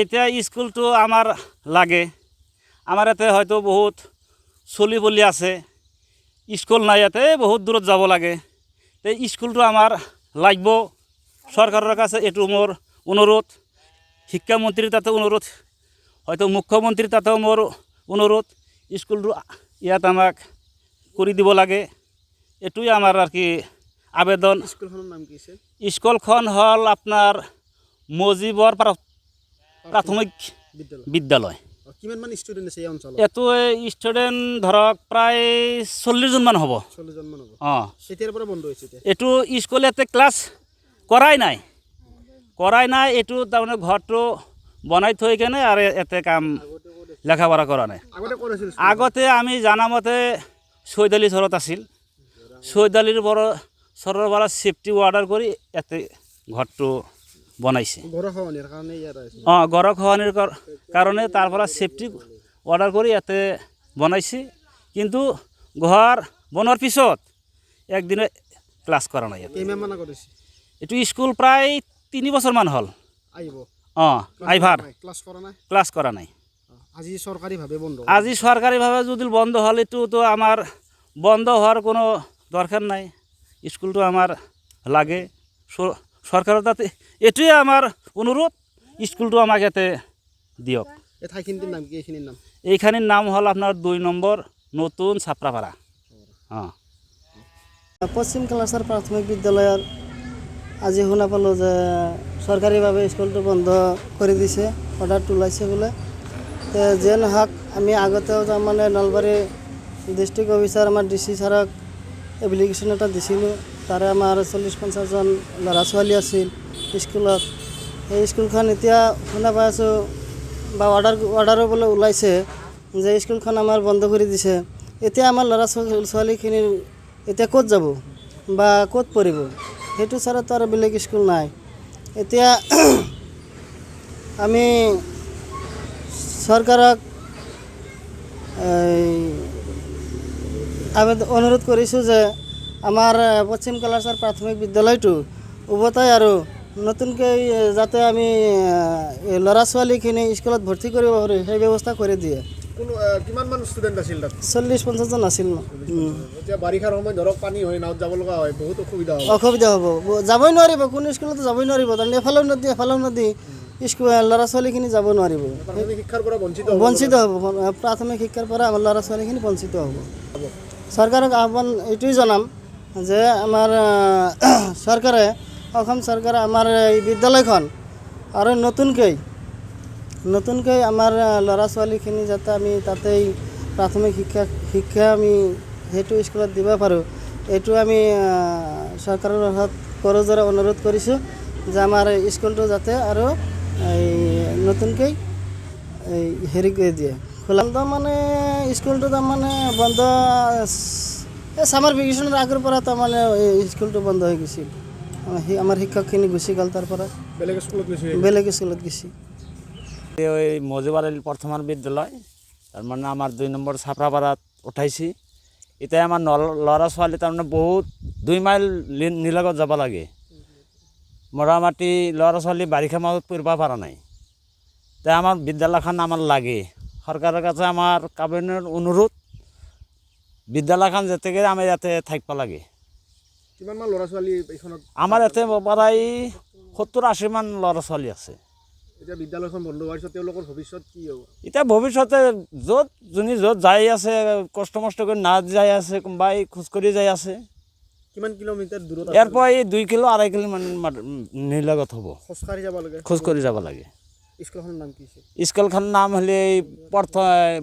এতিয়া স্কুলটো আমার লাগে, আমার এতে হয়তো বহুত চলি বলি আছে, স্কুল নাই এতে বহুত দূরত যাব লাগে। তো স্কুলটো আমার লাগব, সরকারের কাছে এটু মোর অনুরোধ, শিক্ষামন্ত্রীর তাতে অনুরোধ, হয়তো মুখ্যমন্ত্রীর তাতেও মোর অনুরোধ, স্কুলটো ইয়াত আমাক করে দিব লাগে। এটুই আমার আর কি আবেদন। স্কুলখনৰ নাম কি আছিল? স্কুলখন হল আপনাৰ মজিবৰ প্ৰাথমিক বিদ্যালয়। কিমান মান ষ্টুডেণ্ট আছে এই অঞ্চলত? এতো ষ্টুডেন্ট ধৰক প্ৰায় 40 জন মান হ'ব। 40 জন মান হ'ব। অঁ, কেতিয়াৰ পৰা বন্ধ হৈছে এতিয়া? এইটো স্কুল এতে ক্লাছ কৰাই নাই। এইটো তাৰমানে ঘৰটো বনাই থৈ কেনে আৰু এতে কাম লেখা পঢ়া কৰা নাই। আগতে আমি জানা মতে চৈদ আলী চৰত আছিল, চৈদ আলীৰ চৰৰ পৰা সেফটি অৰ্ডাৰ কৰি এতে ঘৰটো বনাইছে। অঁ, গৰখহনীৰ কাৰণে তাৰ পৰা সেফটি অৰ্ডাৰ কৰি ইয়াতে বনাইছে, কিন্তু ঘৰ বনোৱাৰ পিছত একদিনে ক্লাছ কৰা নাই। এইটো স্কুল প্ৰায় 3 বছৰমান হ'ল। অঁ, আইভাৰ ক্লাছ কৰা নাই। আজি চৰকাৰীভাৱে বন্ধ। আজি চৰকাৰীভাৱে যদি বন্ধ হ'ল, এইটোতো আমাৰ বন্ধ হোৱাৰ কোনো দৰকাৰ নাই। স্কুলটো আমাৰ লাগে, সৰকাৰেৰ তাতে এটুই আমাৰ অনুৰোধ, স্কুলটো আমাকে এতে দিয়ক। এই ঠাইখিনিৰ নাম কি? এইখিনিৰ নাম? এইখানিৰ নাম হল আপনাৰ 2 নম্বৰ নতুন ছাপড়াপাড়া। অঁ, পশ্চিম কালাচাৰ প্ৰাথমিক বিদ্যালয়ৰ আজি শুনা পালোঁ যে চৰকাৰীভাৱে স্কুলটো বন্ধ কৰি দিছে, অৰ্ডাৰটো ওলাইছে বোলে। তো যে নহওক, আমি আগতেও তাৰমানে নলবাৰী ডিষ্ট্ৰিক্ট অফিচাৰ আমাৰ DC ছাৰক এপ্লিকেশ্যন এটা দিছিলোঁ। তাৰে আমাৰ 40-50 জন ল'ৰা ছোৱালী আছিল স্কুলত। এই স্কুলখন এতিয়া শুনা পাই আছোঁ বা অৰ্ডাৰো বোলে ওলাইছে যে স্কুলখন আমাৰ বন্ধ কৰি দিছে। এতিয়া আমাৰ ল'ৰা ছোৱালীখিনি এতিয়া ক'ত যাব বা ক'ত পঢ়িব? সেইটো ছাৰতো আৰু বেলেগ স্কুল নাই। এতিয়া আমি চৰকাৰক অনুৰোধ কৰিছোঁ যে আমাৰ পশ্চিম কালাচাৰ প্ৰাথমিক বিদ্যালয়টো উভতাই আৰু নতুনকৈ যাতে আমি ল'ৰা ছোৱালীখিনি স্কুলত ভৰ্তি কৰিব পাৰোঁ সেই ব্যৱস্থা কৰি দিয়ে। কিমান মান ষ্টুডেণ্ট আছিল তাত? 40-50 জন আছিল। এতিয়া বাৰিষাৰ সময়ত ধৰক পানী হৈ নাৱত যাব লগা হয়, বহুত অসুবিধা হ'ব। যাবই নোৱাৰিব, কোনো স্কুলতো যাবই নোৱাৰিব। তাৰমানে এফালেও নদী স্কুল, ল'ৰা ছোৱালীখিনি যাব নোৱাৰিব, শিক্ষাৰ পৰা বঞ্চিত হ'ব। প্ৰাথমিক শিক্ষাৰ পৰা আমাৰ ল'ৰা ছোৱালীখিনি বঞ্চিত হ'ব। চৰকাৰক আহ্বান এইটোৱেই জনাম যে আমাৰ চৰকাৰে, অসম চৰকাৰে আমাৰ এই বিদ্যালয়খন আৰু নতুনকৈ আমাৰ ল'ৰা ছোৱালীখিনি যাতে আমি তাতেই প্ৰাথমিক শিক্ষা আমি সেইটো স্কুলত দিব পাৰোঁ, এইটো আমি চৰকাৰৰ কৰজোৰে অনুৰোধ কৰিছোঁ যে আমাৰ স্কুলটো যাতে আৰু এই নতুনকৈ এই হেৰি কৰি দিয়ে খোলা। মানে স্কুলটো তাৰমানে বন্ধ, এই ছামাৰ ভেকেশ্যনৰ আগৰ পৰা তাৰমানে স্কুলটো বন্ধ হৈ গৈছিল। আমাৰ শিক্ষকখিনি গুচি গ'ল, তাৰ পৰা বেলেগ স্কুলত গৈছে। ওই মজিবৰ প্ৰথমৰ বিদ্যালয়, তাৰমানে আমাৰ 2 নম্বৰ ছাপড়াপাড়াত উঠাইছি। এতিয়া আমাৰ ল'ৰা ছোৱালী তাৰমানে বহুত 2 মাইল নিলগত যাব লাগে। মোটামুটি ল'ৰা ছোৱালী বাৰিষা মাহত পঢ়িব পৰা নাই। তাই আমার বিদ্যালয়খন আমার লাগে। সরকারের কাছে আমার কাবিনের অনুরোধ, বিদ্যালয়খন যাতে করে আমি ইয়াতে থাকবা লাগে। কিমান মান ল'ৰা ছোৱালী এইখনত? আমাৰ ইয়াতে প্ৰায় 70-80 মান ল'ৰা ছোৱালী আছে। এতিয়া বিদ্যালয়খন বন্ধ হোৱাৰ পিছত তেওঁলোকৰ ভৱিষ্যত কি হ'ব? এতিয়া ভৱিষ্যতে য'ত যাই আছে, কষ্ট কৰি না যাই আছে, কোনোবাই খোজকাঢ়ি যাই আছে। কিমান কিলোমিটাৰ দূৰত? ইয়াৰ পৰা এই 2 কিলো 2.5 কিলো মান নিলগত হ'ব। খোজকাঢ়ি যাব লাগে। স্কুলখনৰ নাম কি আছে? স্কুলখনৰ নাম হ'লে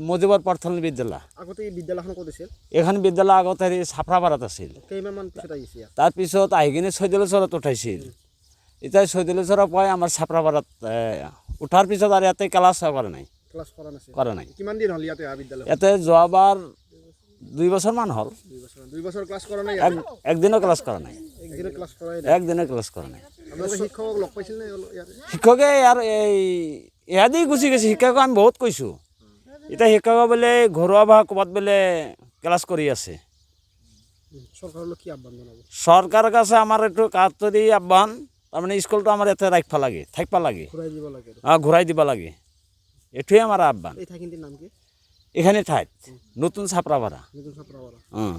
মজিবৰ প্ৰাথমিক বিদ্যালয়। আগতে এই বিদ্যালয়খন ক'ত আছিল? এখন বিদ্যালয় আগতে ছাপড়াপাড়াত আছিল। কেইমাহমান পিছত আহিছে? তাৰপিছত আহি কিনে চৈদুলেশ্বৰত উঠাইছিল। এতিয়া চৈদুলেশ্বৰৰ পৰাই আমাৰ ছাপড়াপাড়াত উঠাৰ পিছত আৰু ইয়াতে ক্লাছ কৰা নাই। কিমান দিন হ'ল ইয়াতে বিদ্যালয়? ইয়াতে যোৱাবাৰ 2 বছৰমান হ'ল। 2 বছৰ ক্লাছ কৰা নাই? একদিনো ক্লাছ কৰা নাই। একদিনো ক্লাছ কৰা নাই। শিক্ষকক লগ পাইছিল নে? শিক্ষকে ইয়াদি গুচি গৈছে। শিক্ষকক আমি বহুত কৈছোঁ। এতিয়া শিক্ষক বোলে ঘৰুৱা বা ক'ৰবাত বোলে ক্লাছ কৰি আছে। চৰকাৰলৈ কি আহ্বান জনাব? সৰকাৰেৰ কাছে আমাৰ একটু কাতৰি আহ্বান, তাৰমানে স্কুলটো আমাৰ ইয়াতে ৰাখিব লাগে থাকিব লাগে ঘূৰাই দিব লাগে ঘূৰাই দিব লাগে এইটোৱে আমাৰ আহ্বান এই ঠাইখিনিৰ নাম কি এইখিনি ঠাইত নতুন চাপৰাপাৰা নতুন চাপৰাপাৰা অঁ